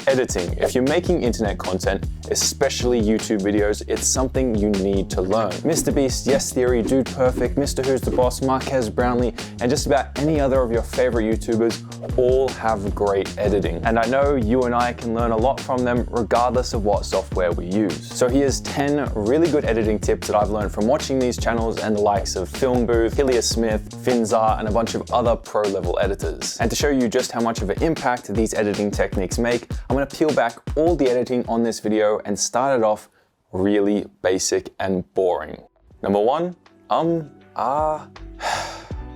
Editing. If you're making internet content, especially YouTube videos, it's something you need to learn. Mr. Beast, Yes Theory, Dude Perfect, Mr. Who's the Boss, Marquez Brownlee, and just about any other of your favorite YouTubers all have great editing. And I know you and I can learn a lot from them regardless of what software we use. So here's 10 really good editing tips that I've learned from watching these channels and the likes of Film Booth, Hillier Smith, Finzar, and a bunch of other pro-level editors. And to show you just how much of an impact these editing techniques make, I'm gonna peel back all the editing on this video and start it off really basic and boring. Number one,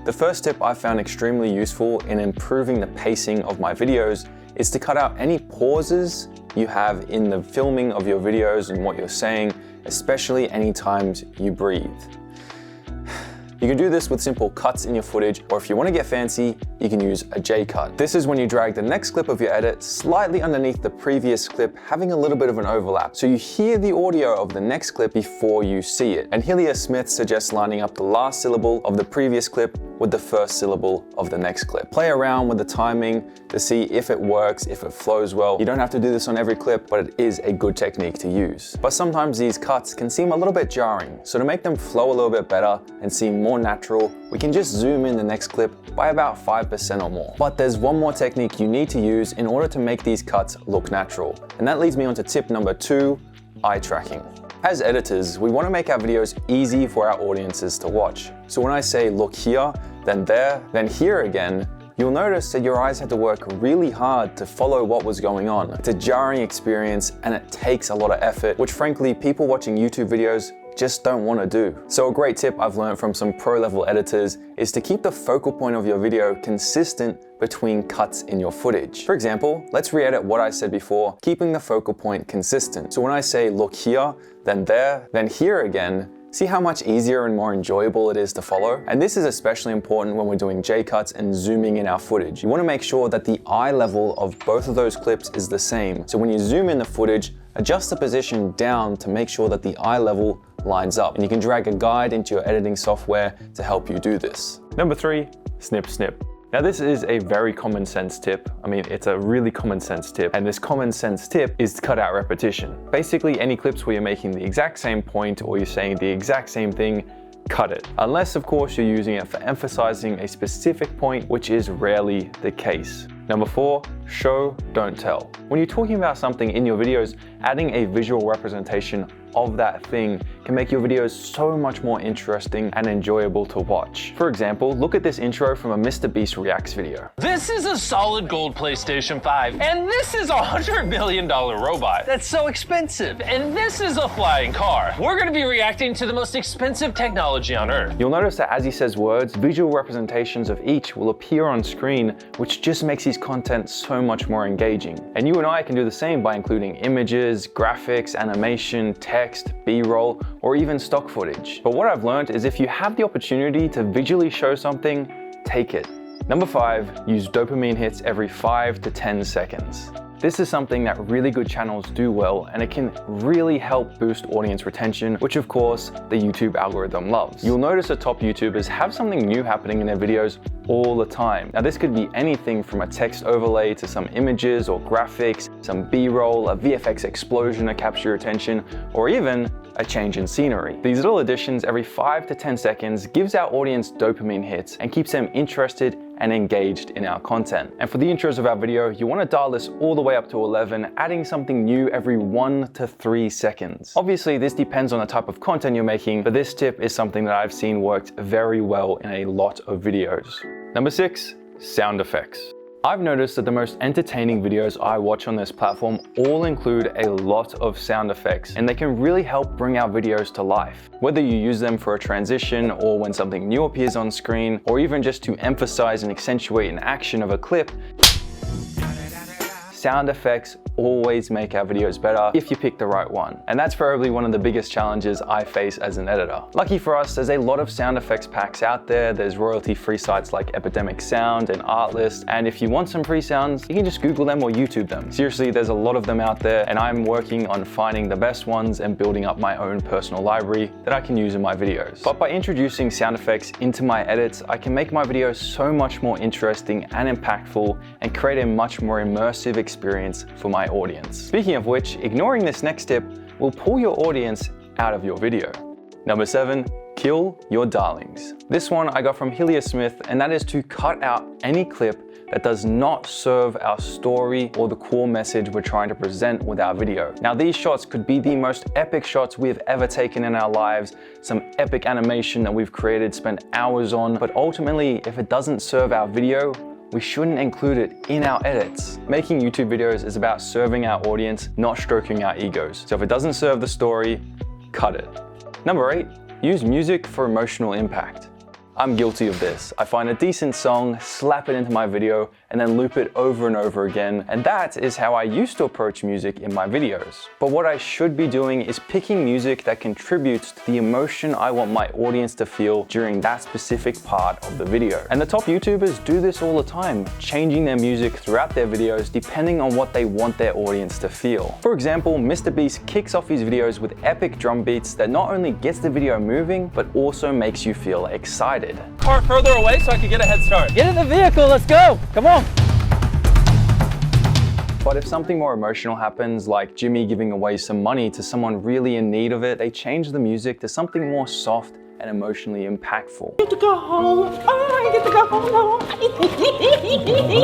The first tip I found extremely useful in improving the pacing of my videos is to cut out any pauses you have in the filming of your videos and what you're saying, especially any times you breathe. You can do this with simple cuts in your footage, or if you want to get fancy, you can use a J-cut. This is when you drag the next clip of your edit slightly underneath the previous clip, having a little bit of an overlap, so you hear the audio of the next clip before you see it. And Hillier Smith suggests lining up the last syllable of the previous clip with the first syllable of the next clip. Play around with the timing to see if it works, if it flows well. You don't have to do this on every clip, but it is a good technique to use. But sometimes these cuts can seem a little bit jarring, so to make them flow a little bit better and seem more natural, we can just zoom in the next clip by about 5% or more. But there's one more technique you need to use in order to make these cuts look natural. And that leads me on to tip number 2, eye tracking. As editors, we want to make our videos easy for our audiences to watch. So when I say look here, then there, then here again, you'll notice that your eyes had to work really hard to follow what was going on. It's a jarring experience and it takes a lot of effort, which frankly, people watching YouTube videos just don't want to do. So a great tip I've learned from some pro-level editors is to keep the focal point of your video consistent between cuts in your footage. For example, let's re-edit what I said before, keeping the focal point consistent. So when I say look here, then there, then here again, see how much easier and more enjoyable it is to follow? And this is especially important when we're doing J-cuts and zooming in our footage. You want to make sure that the eye level of both of those clips is the same. So when you zoom in the footage, adjust the position down to make sure that the eye level lines up. And you can drag a guide into your editing software to help you do this. Number 3, snip, snip. Now this is a very common sense tip. I mean, it's a really common sense tip. And this common sense tip is to cut out repetition. Basically, any clips where you're making the exact same point or you're saying the exact same thing, cut it. Unless, of course, you're using it for emphasizing a specific point, which is rarely the case. Number 4, show, don't tell. When you're talking about something in your videos, adding a visual representation of that thing can make your videos so much more interesting and enjoyable to watch. For example, look at this intro from a Mr. Beast Reacts video. This is a solid gold PlayStation 5, and this is a $100 million robot that's so expensive, and this is a flying car. We're gonna be reacting to the most expensive technology on Earth. You'll notice that as he says words, visual representations of each will appear on screen, which just makes his content so much more engaging. And you and I can do the same by including images, graphics, animation, text, B-roll, or even stock footage. But what I've learned is if you have the opportunity to visually show something, take it. Number 5, use dopamine hits every 5 to 10 seconds. This is something that really good channels do well, and it can really help boost audience retention, which of course the YouTube algorithm loves. You'll notice that top YouTubers have something new happening in their videos all the time. Now this could be anything from a text overlay to some images or graphics, some B-roll, a VFX explosion to capture your attention, or even a change in scenery. These little additions every 5 to 10 seconds gives our audience dopamine hits and keeps them interested and engaged in our content. And for the intros of our video, you want to dial this all the way up to 11, adding something new every 1 to 3 seconds. Obviously, this depends on the type of content you're making, but this tip is something that I've seen worked very well in a lot of videos. Number 6, sound effects. I've noticed that the most entertaining videos I watch on this platform all include a lot of sound effects, and they can really help bring our videos to life. Whether you use them for a transition or when something new appears on screen, or even just to emphasize and accentuate an action of a clip, sound effects always make our videos better if you pick the right one. And that's probably one of the biggest challenges I face as an editor. Lucky for us, there's a lot of sound effects packs out there. There's royalty-free sites like Epidemic Sound and Artlist. And if you want some free sounds, you can just Google them or YouTube them. Seriously, there's a lot of them out there, and I'm working on finding the best ones and building up my own personal library that I can use in my videos. But by introducing sound effects into my edits, I can make my videos so much more interesting and impactful and create a much more immersive experience for my audience. Speaking of which, ignoring this next tip will pull your audience out of your video. Number 7, kill your darlings. This one I got from Hillier Smith, and that is to cut out any clip that does not serve our story or the core message we're trying to present with our video. Now, these shots could be the most epic shots we've ever taken in our lives, some epic animation that we've created, spent hours on, but ultimately, if it doesn't serve our video, we shouldn't include it in our edits. Making YouTube videos is about serving our audience, not stroking our egos. So if it doesn't serve the story, cut it. Number 8, use music for emotional impact. I'm guilty of this. I find a decent song, slap it into my video, and then loop it over and over again. And that is how I used to approach music in my videos. But what I should be doing is picking music that contributes to the emotion I want my audience to feel during that specific part of the video. And the top YouTubers do this all the time, changing their music throughout their videos depending on what they want their audience to feel. For example, Mr. Beast kicks off his videos with epic drum beats that not only gets the video moving, but also makes you feel excited. Car further away so I can get a head start. Get in the vehicle, let's go. Come on. But if something more emotional happens, like Jimmy giving away some money to someone really in need of it, they change the music to something more soft and emotionally impactful. Get to go home. I get to go home.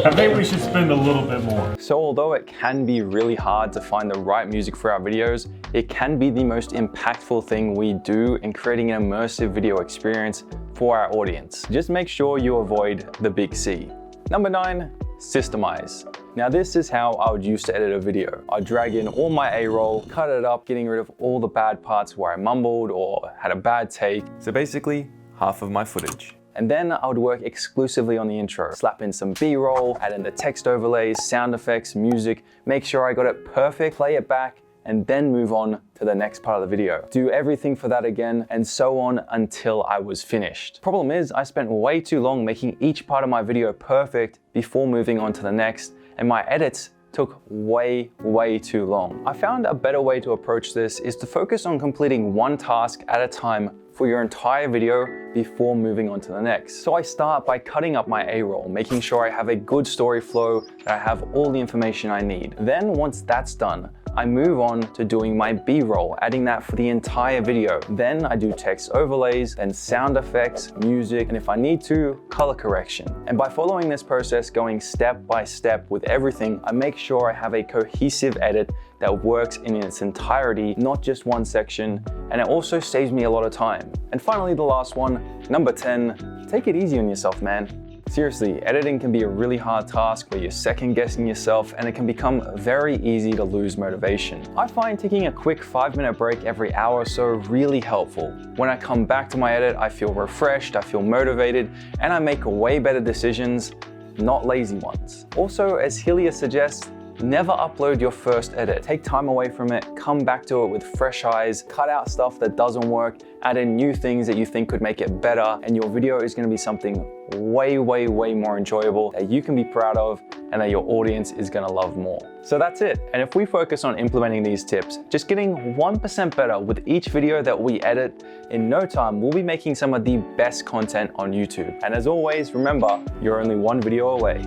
I think we should spend a little bit more. So although it can be really hard to find the right music for our videos, it can be the most impactful thing we do in creating an immersive video experience for our audience. Just make sure you avoid the big C. Number 9, systemize. Now this is how I would used to edit a video. I'd drag in all my A-roll, cut it up, getting rid of all the bad parts where I mumbled or had a bad take. So basically, half of my footage. And then I would work exclusively on the intro. Slap in some B-roll, add in the text overlays, sound effects, music, make sure I got it perfect, play it back, and then move on to the next part of the video. Do everything for that again, and so on until I was finished. Problem is, I spent way too long making each part of my video perfect before moving on to the next, and my edits took way too long. I found a better way to approach this is to focus on completing one task at a time for your entire video before moving on to the next. So I start by cutting up my A-roll, making sure I have a good story flow, that I have all the information I need. Then once that's done, I move on to doing my B-roll, adding that for the entire video. Then I do text overlays, then sound effects, music, and if I need to, color correction. And by following this process, going step by step with everything, I make sure I have a cohesive edit that works in its entirety, not just one section, and it also saves me a lot of time. And finally, the last one, number 10, take it easy on yourself, man. Seriously, editing can be a really hard task where you're second guessing yourself and it can become very easy to lose motivation. I find taking a quick 5-minute break every hour or so really helpful. When I come back to my edit, I feel refreshed, I feel motivated, and I make way better decisions, not lazy ones. Also, as Hillier suggests, never upload your first edit. Take time away from it, come back to it with fresh eyes, cut out stuff that doesn't work, add in new things that you think could make it better, and your video is gonna be something way more enjoyable that you can be proud of and that your audience is gonna love more. So that's it. And if we focus on implementing these tips, just getting 1% better with each video that we edit, in no time, we'll be making some of the best content on YouTube. And as always, remember, you're only one video away.